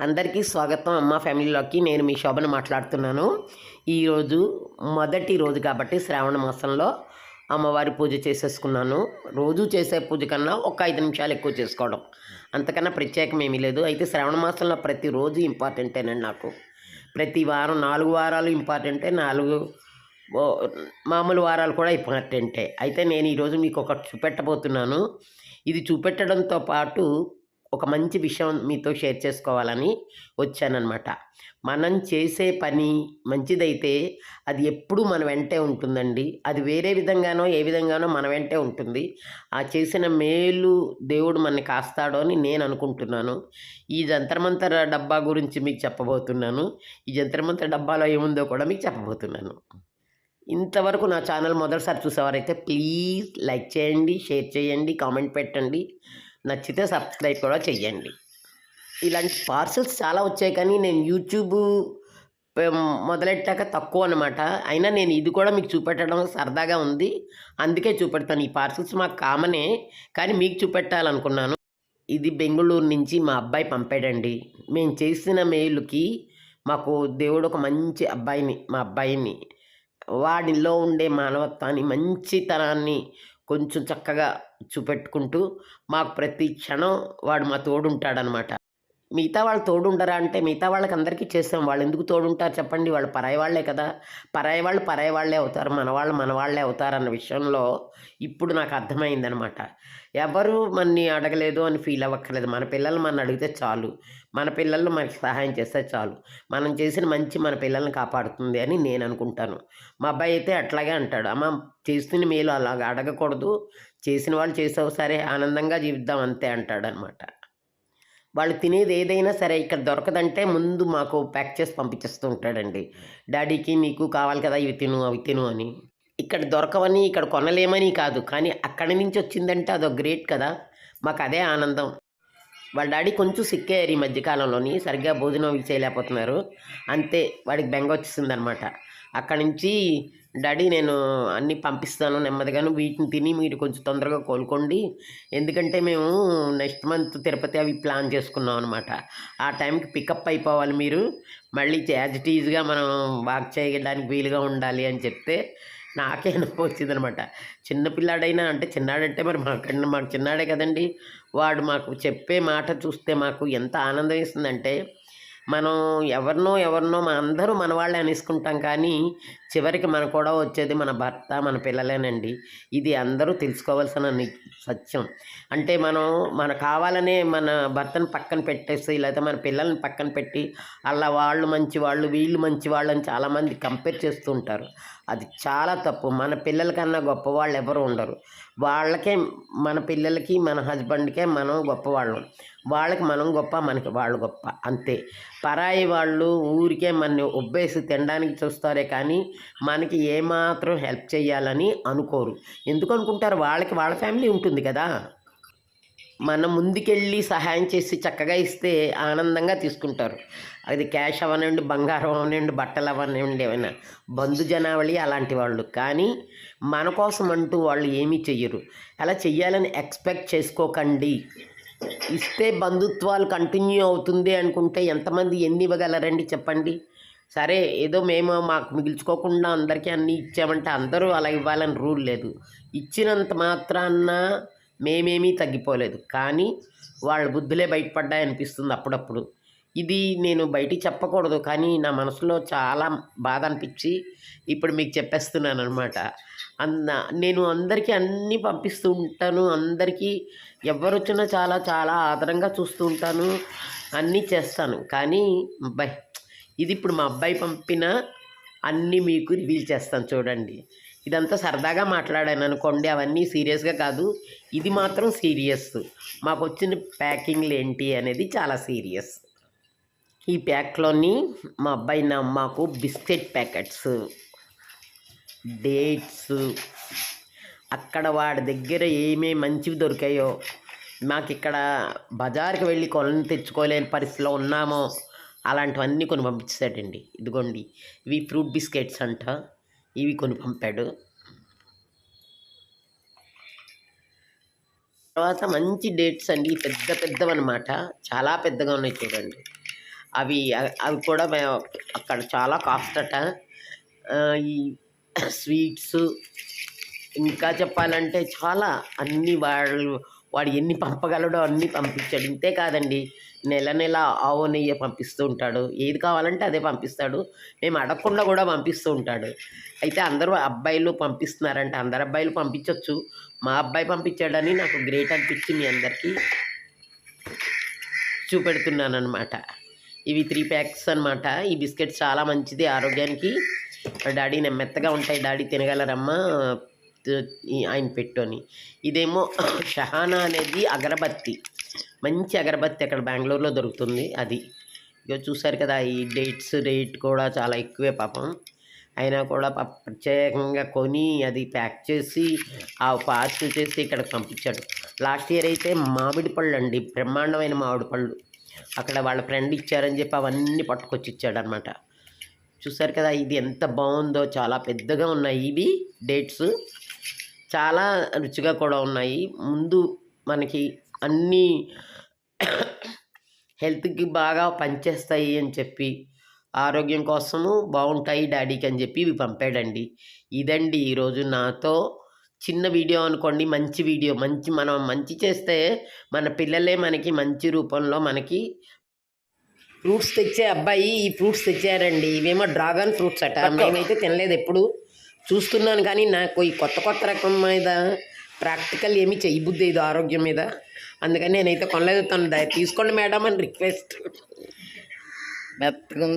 అందరికీ స్వాగతం అమ్మ ఫ్యామిలీలోకి. నేను మీ శోభను మాట్లాడుతున్నాను. ఈరోజు మొదటి రోజు కాబట్టి శ్రావణ మాసంలో అమ్మవారి పూజ చేసేసుకున్నాను. రోజు చేసే పూజ కన్నా ఒక 5 నిమిషాలు ఎక్కువ చేసుకోవడం, అంతకన్నా ప్రత్యేకం ఏమీ లేదు. అయితే శ్రావణ మాసంలో ప్రతిరోజు ఇంపార్టెంటేనండి నాకు. ప్రతి వారం 4 వారాలు ఇంపార్టెంటే, 4 మామూలు వారాలు కూడా ఇంపార్టెంటే. అయితే నేను ఈరోజు మీకు ఒకటి చూపెట్టబోతున్నాను. ఇది చూపెట్టడంతో పాటు ఒక మంచి విషయం మీతో షేర్ చేసుకోవాలని వచ్చానన్నమాట. మనం చేసే పని మంచిదైతే అది ఎప్పుడూ మన వెంటే ఉంటుందండి. అది వేరే విధంగానో ఏ విధంగానో మన వెంటే ఉంటుంది. ఆ చేసిన మేలు దేవుడు మనని కాస్తాడో అని నేను అనుకుంటున్నాను. ఈ జంతర్ మంతర్ డబ్బా గురించి మీకు చెప్పబోతున్నాను. ఈ జంతర్ మంతర్ డబ్బాలో ఏముందో కూడా మీకు చెప్పబోతున్నాను. ఇంతవరకు నా ఛానల్ మొదటిసారి చూసేవారైతే ప్లీజ్ లైక్ చేయండి, షేర్ చేయండి, కామెంట్ పెట్టండి. నచ్చితే సబ్స్క్రైబ్ కూడా చెయ్యండి. ఇలాంటి పార్సల్స్ చాలా వచ్చాయి, కానీ నేను యూట్యూబ్ మొదలెట్టాక తక్కువ అనమాట. అయినా నేను ఇది కూడా మీకు చూపెట్టడం సరదాగా ఉంది, అందుకే చూపెడతాను. ఈ పార్సల్స్ మాకు కామనే, కానీ మీకు చూపెట్టాలనుకున్నాను. ఇది బెంగుళూరు నుంచి మా అబ్బాయి పంపాడండి. మేము చేసిన మేలుకి మాకు దేవుడు ఒక మంచి మా అబ్బాయిని వాడిలో ఉండే మానవత్వాన్ని, మంచితనాన్ని కొంచెం చక్కగా చూపెట్టుకుంటూ మాకు ప్రతి క్షణం వాడు మా తోడుంటాడనమాట. మిగతా వాళ్ళు తోడుండరా అంటే, మిగతా వాళ్ళకి అందరికీ చేసాం. వాళ్ళు ఎందుకు తోడుంటారు చెప్పండి? వాళ్ళు పరాయి వాళ్ళే కదా. పరాయి వాళ్ళు పరాయి వాళ్ళే అవుతారు, మనవాళ్ళు మనవాళ్ళే అవుతారన్న విషయంలో ఇప్పుడు నాకు అర్థమైందనమాట. ఎవరు మనని అడగలేదు అని ఫీల్ అవ్వక్కర్లేదు. మన పిల్లలు మన అడిగితే చాలు, మన పిల్లలు మనకి సహాయం చేస్తే చాలు. మనం చేసిన మంచి మన పిల్లల్ని కాపాడుతుంది అని నేను అనుకుంటాను. మా అబ్బాయి అయితే అట్లాగే అంటాడు, అమ్మ చేస్తున్న మేలు అలాగ అడగకూడదు, చేసిన వాళ్ళు చేసావు సరే, ఆనందంగా జీవిద్దాం అంతే అంటాడనమాట. వాళ్ళు తినేది ఏదైనా సరే ఇక్కడ దొరకదంటే ముందు మాకు ప్యాక్ చేసి పంపించేస్తూ ఉంటాడండి. డాడీకి నీకు కావాలి కదా ఇవి తిను అవి తిను అని. ఇక్కడ దొరకవని, ఇక్కడ కొనలేమని కాదు, కానీ అక్కడి నుంచి వచ్చిందంటే అదొక గ్రేట్ కదా. మాకు అదే ఆనందం. వాళ్ళ డాడీ కొంచెం సిక్కారు ఈ మధ్యకాలంలోని, సరిగ్గా భోజనం అవి చేయలేకపోతున్నారు. అంతే, వాడికి బెంగ వచ్చేసిందనమాట. అక్కడి నుంచి డాడీ నేను అన్నీ పంపిస్తాను నెమ్మదిగాను, వీటిని తిని మీరు కొంచెం తొందరగా కోలుకోండి, ఎందుకంటే మేము నెక్స్ట్ మంత్ తిరుపతి అవి ప్లాన్ చేసుకున్నాం అనమాట. ఆ టైంకి పికప్ అయిపోవాలి మీరు, మళ్ళీ యాజ్ ఇట్ ఈజ్గా మనం వాక్ చేయడానికి వీలుగా ఉండాలి అని చెప్తే నాకే అనుభవం వచ్చిందనమాట. చిన్నపిల్లాడైనా, అంటే చిన్నాడంటే మరి మాకు చిన్నాడే కదండి, వాడు మాకు చెప్పే మాట చూస్తే మాకు ఎంత ఆనందం వేస్తుందంటే, మనం ఎవరినో అందరూ మన వాళ్ళే అనేసుకుంటాం, కానీ చివరికి మన కూడా వచ్చేది మన భర్త మన పిల్లలేనండి. ఇది అందరూ తెలుసుకోవాల్సిన సత్యం. అంటే మన కావాలనే మన భర్తను పక్కన పెట్టేసి, లేకపోతే మన పిల్లల్ని పక్కన పెట్టి అలా వాళ్ళు మంచివాళ్ళు వీళ్ళు మంచివాళ్ళు అని చాలామంది కంపేర్ చేస్తూ ఉంటారు. అది చాలా తప్పు. మన పిల్లలకన్నా గొప్పవాళ్ళు ఎవరు ఉండరు. వాళ్ళకే, మన పిల్లలకి మన హస్బెండ్కే మనం గొప్పవాళ్ళం. వాళ్ళకి మనం గొప్ప, మనకి వాళ్ళు గొప్ప, అంతే. పరాయి వాళ్ళు ఊరికే మనని ఒబ్బేసి తినడానికి చూస్తారే కానీ మనకి ఏమాత్రం హెల్ప్ చేయాలని అనుకోరు. ఎందుకు అనుకుంటారు? వాళ్ళకి వాళ్ళ ఫ్యామిలీ ఉంటుంది కదా. మనం ముందుకెళ్ళి సహాయం చేసి చక్కగా ఇస్తే ఆనందంగా తీసుకుంటారు. అది క్యాష్ అవ్వనండి, బంగారం అవ్వనండి, బట్టలు అవ్వనండి, ఏమైనా బంధుజనావళి అలాంటి వాళ్ళు. కానీ మన కోసం అంటూ వాళ్ళు ఏమీ చెయ్యరు. అలా చెయ్యాలని ఎక్స్పెక్ట్ చేసుకోకండి. ఇస్తే బంధుత్వాలు కంటిన్యూ అవుతుంది అనుకుంటే ఎంతమంది ఎన్ని ఇవ్వగలరండి చెప్పండి? సరే, ఏదో మేము మాకు మిగిల్చుకోకుండా అందరికీ అన్నీ ఇచ్చామంటే అందరూ అలా ఇవ్వాలని రూల్ లేదు. ఇచ్చినంత మాత్రాన మేమేమీ తగ్గిపోలేదు, కానీ వాళ్ళ బుద్ధులే బయటపడ్డాయి అనిపిస్తుంది అప్పుడప్పుడు. ఇది నేను బయటికి చెప్పకూడదు, కానీ నా మనసులో చాలా బాధ అనిపించి ఇప్పుడు మీకు చెప్పేస్తున్నాను అనమాట. నేను అందరికీ అన్నీ పంపిస్తూ ఉంటాను. అందరికీ ఎవరు వచ్చినా చాలా చాలా ఆదరంగా చూస్తూ ఉంటాను, అన్నీ చేస్తాను. కానీ అబ్బాయి, ఇది ఇప్పుడు మా అబ్బాయి పంపిన అన్నీ మీకు రివీల్ చేస్తాను చూడండి. ఇదంతా సరదాగా మాట్లాడాను అనుకోండి, అవన్నీ సీరియస్గా కాదు. ఇది మాత్రం సీరియస్. మాకు వచ్చిన ప్యాకింగ్లు ఏంటి అనేది చాలా సీరియస్. ఈ ప్యాక్లోని మా అబ్బాయి మాకు బిస్కెట్ ప్యాకెట్స్, డేట్స్, అక్కడ వాడి దగ్గర ఏమేమి మంచివి దొరికాయో, మాకు ఇక్కడ బజార్కి వెళ్ళి తెచ్చుకోలేని పరిస్థితిలో ఉన్నామో అలాంటివన్నీ కొని పంపించాడండి. ఇదిగోండి, ఇవి ఫ్రూట్ బిస్కెట్స్ అంట, ఇవి కొని పంపాడు. తర్వాత మంచి డేట్స్ అండి, పెద్దవన్నమాట, చాలా పెద్దగా ఉన్నాయి చూడండి. అవి కూడా అక్కడ చాలా కాస్ట్ అట. ఈ స్వీట్స్ ఇంకా చెప్పాలంటే చాలా అన్నీ వాడు ఎన్ని పంపగలడో అన్నీ పంపించాడు. ఇంతే కాదండి, నెల నెల ఆవు నెయ్యి పంపిస్తూ ఉంటాడు. ఏది కావాలంటే అదే పంపిస్తాడు. మేము అడగకుండా కూడా పంపిస్తూ ఉంటాడు. అయితే అందరూ అబ్బాయిలు పంపిస్తున్నారంటే అందరు అబ్బాయిలు పంపించవచ్చు. మా అబ్బాయి పంపించాడని నాకు గ్రేట్ అనిపించి మీ అందరికీ చూపెడుతున్నాను అనమాట. ఇవి 3 ప్యాక్స్ అనమాట. ఈ బిస్కెట్స్ చాలా మంచిది ఆరోగ్యానికి. డాడీ మెత్తగా ఉంటాయి, డాడీ తినగలరమ్మా, ఆయన పెట్టు అని. ఇదేమో షహానా అనేది అగరబత్తి, మంచి అగరబత్తి అక్కడ బెంగళూరులో దొరుకుతుంది. అది ఇక చూసారు కదా, ఈ డేట్స్ రేట్ కూడా చాలా ఎక్కువే పాపం. అయినా కూడా ప్రత్యేకంగా కొని అది ప్యాక్ చేసి పార్సల్ చేసి ఇక్కడికి పంపించాడు. లాస్ట్ ఇయర్ అయితే మామిడి పళ్ళు అండి, బ్రహ్మాండమైన మామిడి పళ్ళు అక్కడ వాళ్ళ ఫ్రెండ్ ఇచ్చారని చెప్పి అవన్నీ పట్టుకొచ్చి ఇచ్చాడు అనమాట. చూసారు కదా, ఇది ఎంత బాగుందో, చాలా పెద్దగా ఉన్నాయి ఇవి డేట్స్, చాలా రుచిగా కూడా ఉన్నాయి. ముందు మనకి అన్నీ హెల్త్కి బాగా పనిచేస్తాయి అని చెప్పి, ఆరోగ్యం కోసము బాగుంటాయి డాడీకి అని చెప్పి ఇవి పంపాడండి. ఇదండి ఈరోజు నాతో చిన్న వీడియో అనుకోండి, మంచి వీడియో. మనం మంచి చేస్తే మన పిల్లలే మనకి మంచి రూపంలో మనకి ఫ్రూట్స్ తెచ్చే అబ్బాయి ఈ ఫ్రూట్స్ తెచ్చారండి. ఇవేమో డ్రాగన్ ఫ్రూట్స్ అట. మేమైతే తినలేదు, ఎప్పుడు చూస్తున్నాను కానీ నాకు ఈ కొత్త రకం మీద ప్రాక్టికల్ ఏమీ చేయబుద్ది ఇది ఆరోగ్యం మీద. అందుకని నేనైతే కొనలేదు. తను తీసుకోండి మేడం అని రిక్వెస్ట్. మెత్తగా